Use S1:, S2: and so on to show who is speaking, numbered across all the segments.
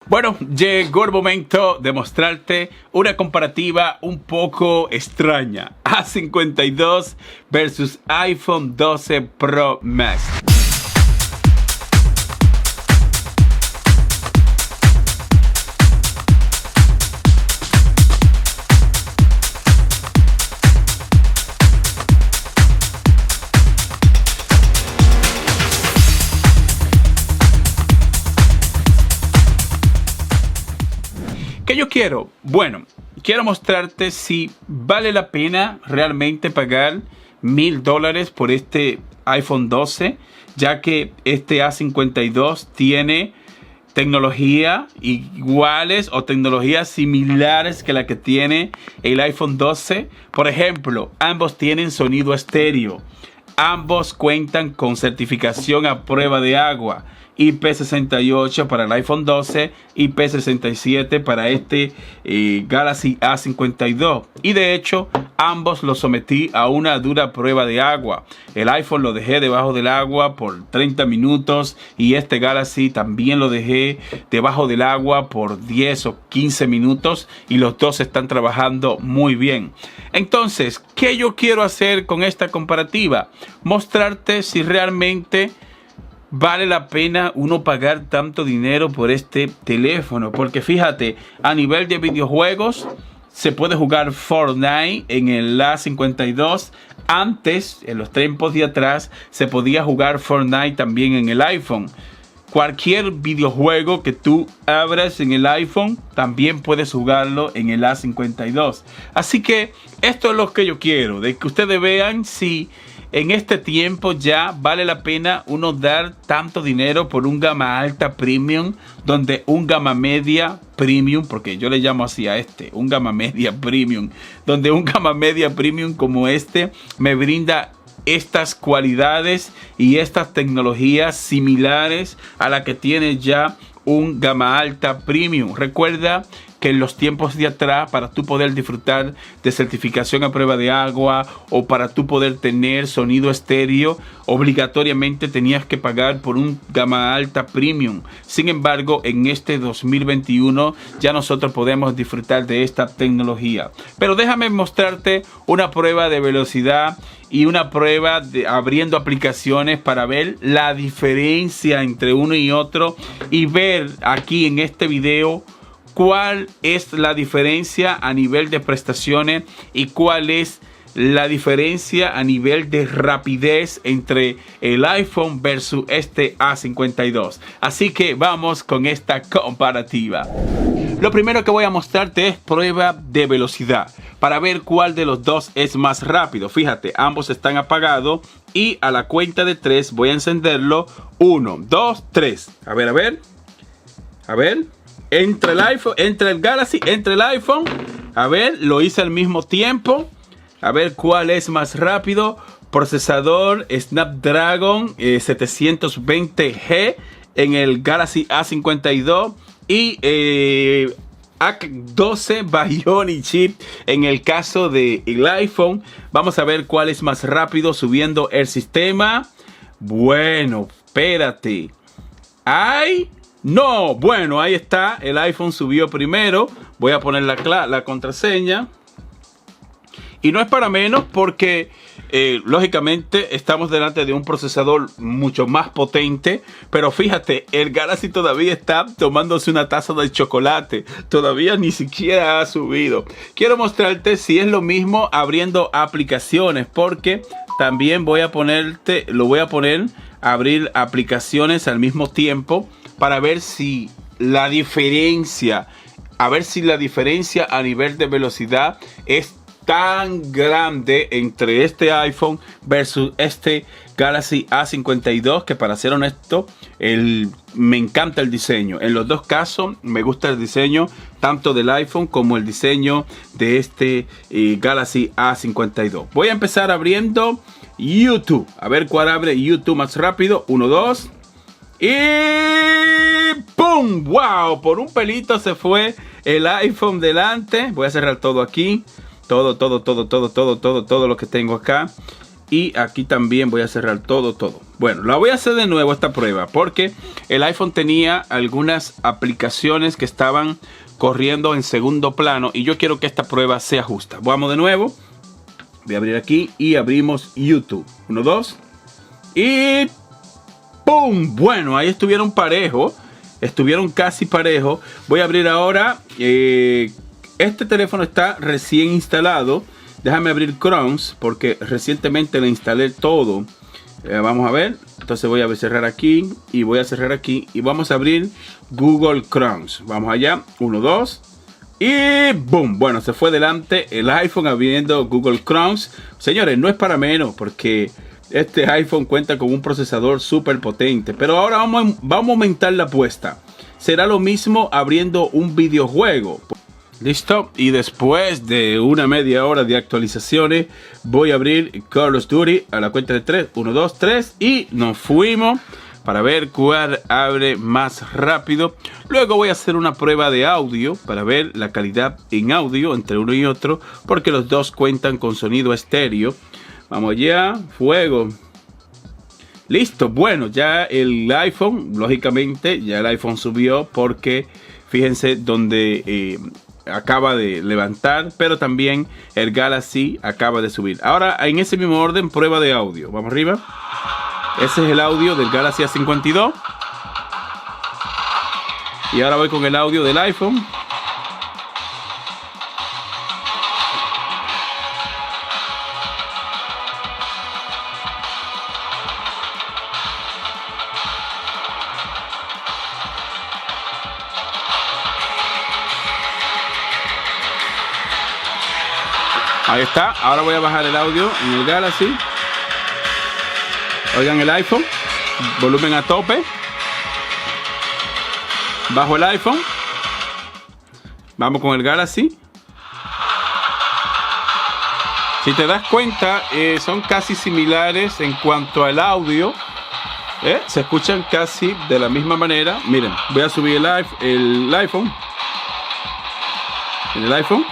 S1: Bueno, llegó el momento de mostrarte una comparativa un poco extraña. A52 versus iPhone 12 Pro Max. ¿Qué yo quiero? Bueno, quiero mostrarte si vale la pena realmente pagar $1000 por este iPhone 12, ya que este A52 tiene tecnología iguales o tecnologías similares que la que tiene el iPhone 12. Por ejemplo, ambos tienen sonido estéreo. Ambos cuentan con certificación a prueba de agua. IP68 para el iPhone 12, IP67 para este Galaxy A52. Y de hecho, ambos los sometí a una dura prueba de agua. El iPhone lo dejé debajo del agua por 30 minutos y este Galaxy también lo dejé debajo del agua por 10 o 15 minutos y los dos están trabajando muy bien. Entonces, ¿qué yo quiero hacer con esta comparativa? Mostrarte si realmente vale la pena uno pagar tanto dinero por este teléfono, porque fíjate, a nivel de videojuegos se puede jugar Fortnite en el A52. Antes, en los tiempos de atrás, se podía jugar Fortnite también en el iPhone. Cualquier videojuego que tú abras en el iPhone, también puedes jugarlo en el A52. Así que esto es lo que yo quiero, de que ustedes vean si en este tiempo ya vale la pena uno dar tanto dinero por un gama alta premium, donde un gama media premium, porque yo le llamo así a este, un gama media premium, donde un gama media premium como este me brinda estas cualidades y estas tecnologías similares a la que tiene ya un gama alta premium. Recuerda que en los tiempos de atrás, para tú poder disfrutar de certificación a prueba de agua o para tú poder tener sonido estéreo, obligatoriamente tenías que pagar por un gama alta premium. Sin embargo, en este 2021 ya nosotros podemos disfrutar de esta tecnología. Pero déjame mostrarte una prueba de velocidad y una prueba de abriendo aplicaciones para ver la diferencia entre uno y otro y ver aquí en este video cuál es la diferencia a nivel de prestaciones y cuál es la diferencia a nivel de rapidez entre el iPhone versus este A52. Así que vamos con esta comparativa. Lo primero que voy a mostrarte es prueba de velocidad para ver cuál de los dos es más rápido. Fíjate, ambos están apagados y a la cuenta de 3 voy a encenderlo. 1, 2, 3. A ver. Entre el iPhone, entre el Galaxy, entre el iPhone. A ver, lo hice al mismo tiempo. A ver cuál es más rápido. Procesador Snapdragon 720G en el Galaxy A52 y A12 Bionic Chip en el caso del iPhone. Vamos a ver cuál es más rápido subiendo el sistema. Bueno, espérate. No, bueno, ahí está. El iPhone subió primero. Voy a poner la contraseña. Y no es para menos porque, lógicamente, estamos delante de un procesador mucho más potente. Pero fíjate, el Galaxy todavía está tomándose una taza de chocolate. Todavía ni siquiera ha subido. Quiero mostrarte si es lo mismo abriendo aplicaciones. Porque también lo voy a poner a abrir aplicaciones al mismo tiempo. Para ver si la diferencia, a nivel de velocidad es tan grande entre este iPhone versus este Galaxy A52, que para ser honesto, me encanta el diseño. En los dos casos me gusta el diseño tanto del iPhone como el diseño de este Galaxy A52. Voy a empezar abriendo YouTube. A ver cuál abre YouTube más rápido. 1, 2. Y ¡pum! ¡Wow! Por un pelito se fue el iPhone delante. Voy a cerrar todo aquí. Todo lo que tengo acá. Y aquí también voy a cerrar todo. Bueno, la voy a hacer de nuevo esta prueba porque el iPhone tenía algunas aplicaciones que estaban corriendo en segundo plano y yo quiero que esta prueba sea justa. Vamos de nuevo. Voy a abrir aquí y abrimos YouTube. 1, 2. Y ¡pum! Bueno, ahí estuvieron parejos. Estuvieron casi parejos. Voy a abrir ahora. Este teléfono está recién instalado. Déjame abrir Chrome porque recientemente le instalé todo. Vamos a ver. Entonces voy a cerrar aquí y voy a cerrar aquí. Y vamos a abrir Google Chrome. Vamos allá. 1, 2. Y boom, bueno, se fue delante el iPhone abriendo Google Chrome. Señores, no es para menos porque este iPhone cuenta con un procesador súper potente. Pero ahora vamos a aumentar la apuesta. Será lo mismo abriendo un videojuego. Listo, y después de una media hora de actualizaciones voy a abrir Call of Duty a la cuenta de 3, 1, 2, 3 y nos fuimos para ver cuál abre más rápido. Luego voy a hacer una prueba de audio para ver la calidad en audio entre uno y otro porque los dos cuentan con sonido estéreo. Vamos allá, fuego. Listo, bueno, ya el iPhone, lógicamente, ya el iPhone subió porque fíjense donde acaba de levantar, pero también el Galaxy acaba de subir. Ahora, en ese mismo orden, prueba de audio. Vamos arriba. Ese es el audio del Galaxy A52. Y ahora voy con el audio del iPhone. Ahí está, ahora voy a bajar el audio en el Galaxy. Oigan el iPhone, volumen a tope. Bajo el iPhone. Vamos con el Galaxy. Si te das cuenta, son casi similares en cuanto al audio. Se escuchan casi de la misma manera. Miren, voy a subir el iPhone. En el iPhone.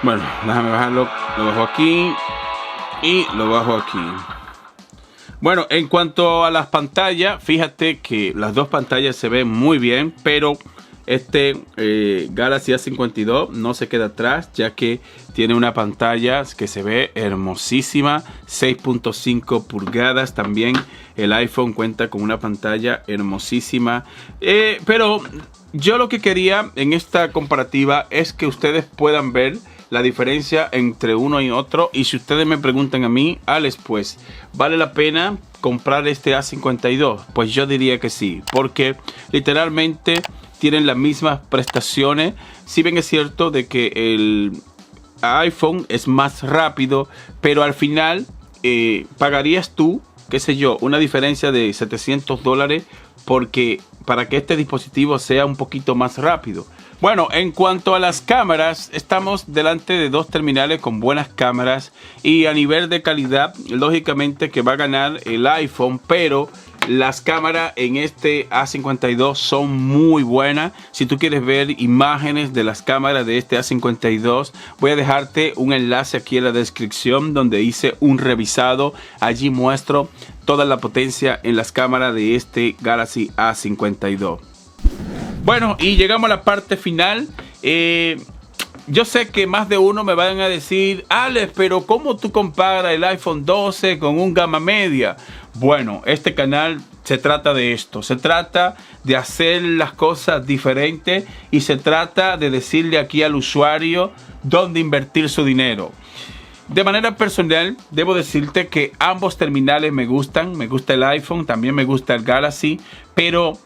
S1: Bueno, déjame bajarlo, lo bajo aquí y lo bajo aquí. Bueno, en cuanto a las pantallas, fíjate que las dos pantallas se ven muy bien, pero este Galaxy A52 no se queda atrás, ya que tiene una pantalla que se ve hermosísima, 6.5 pulgadas. También el iPhone cuenta con una pantalla hermosísima, pero yo lo que quería en esta comparativa es que ustedes puedan ver la diferencia entre uno y otro. Y si ustedes me preguntan a mí, Alex, pues, ¿vale la pena comprar este A52? Pues yo diría que sí, porque literalmente tienen las mismas prestaciones. Si bien es cierto de que el iPhone es más rápido, pero al final pagarías tú, qué sé yo, una diferencia de $700 porque para que este dispositivo sea un poquito más rápido. Bueno, en cuanto a las cámaras, estamos delante de dos terminales con buenas cámaras y a nivel de calidad, lógicamente que va a ganar el iPhone, pero las cámaras en este A52 son muy buenas. Si tú quieres ver imágenes de las cámaras de este A52, voy a dejarte un enlace aquí en la descripción donde hice un revisado. Allí muestro toda la potencia en las cámaras de este Galaxy A52. Bueno, y llegamos a la parte final. Yo sé que más de uno me van a decir, Alex, pero ¿cómo tú comparas el iPhone 12 con un gama media? Bueno, este canal se trata de esto. Se trata de hacer las cosas diferentes y se trata de decirle aquí al usuario dónde invertir su dinero. De manera personal, debo decirte que ambos terminales me gustan. Me gusta el iPhone, también me gusta el Galaxy. pero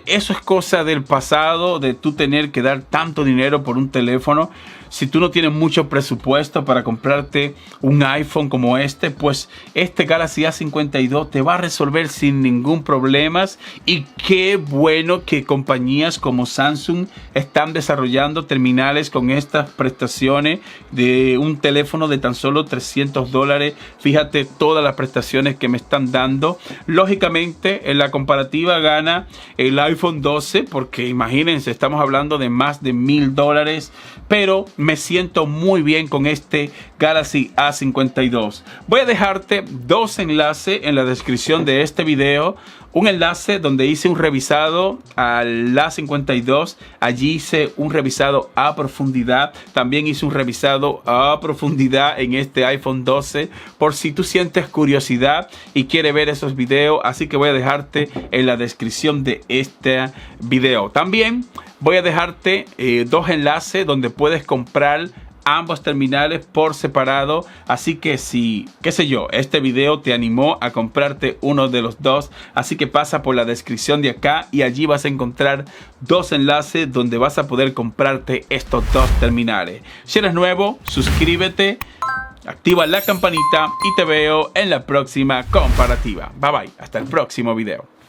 S1: eso es cosa del pasado, de tú tener que dar tanto dinero por un teléfono. Si tú no tienes mucho presupuesto para comprarte un iPhone como este, pues este Galaxy A52 te va a resolver sin ningún problema. Y qué bueno que compañías como Samsung están desarrollando terminales con estas prestaciones de un teléfono de tan solo $300. Fíjate todas las prestaciones que me están dando. Lógicamente, en la comparativa gana el iPhone 12, porque imagínense, estamos hablando de más de $1000, pero me siento muy bien con este Galaxy A52. Voy a dejarte dos enlaces en la descripción de este video. Un enlace donde hice un revisado al A52. Allí hice un revisado a profundidad. También hice un revisado a profundidad en este iPhone 12. Por si tú sientes curiosidad y quieres ver esos videos. Así que voy a dejarte en la descripción de este video. También voy a dejarte dos enlaces donde puedes comprar ambos terminales por separado. Así que si, qué sé yo, este video te animó a comprarte uno de los dos, así que pasa por la descripción de acá y allí vas a encontrar dos enlaces donde vas a poder comprarte estos dos terminales. Si eres nuevo, suscríbete, activa la campanita y te veo en la próxima comparativa. Bye bye, hasta el próximo video.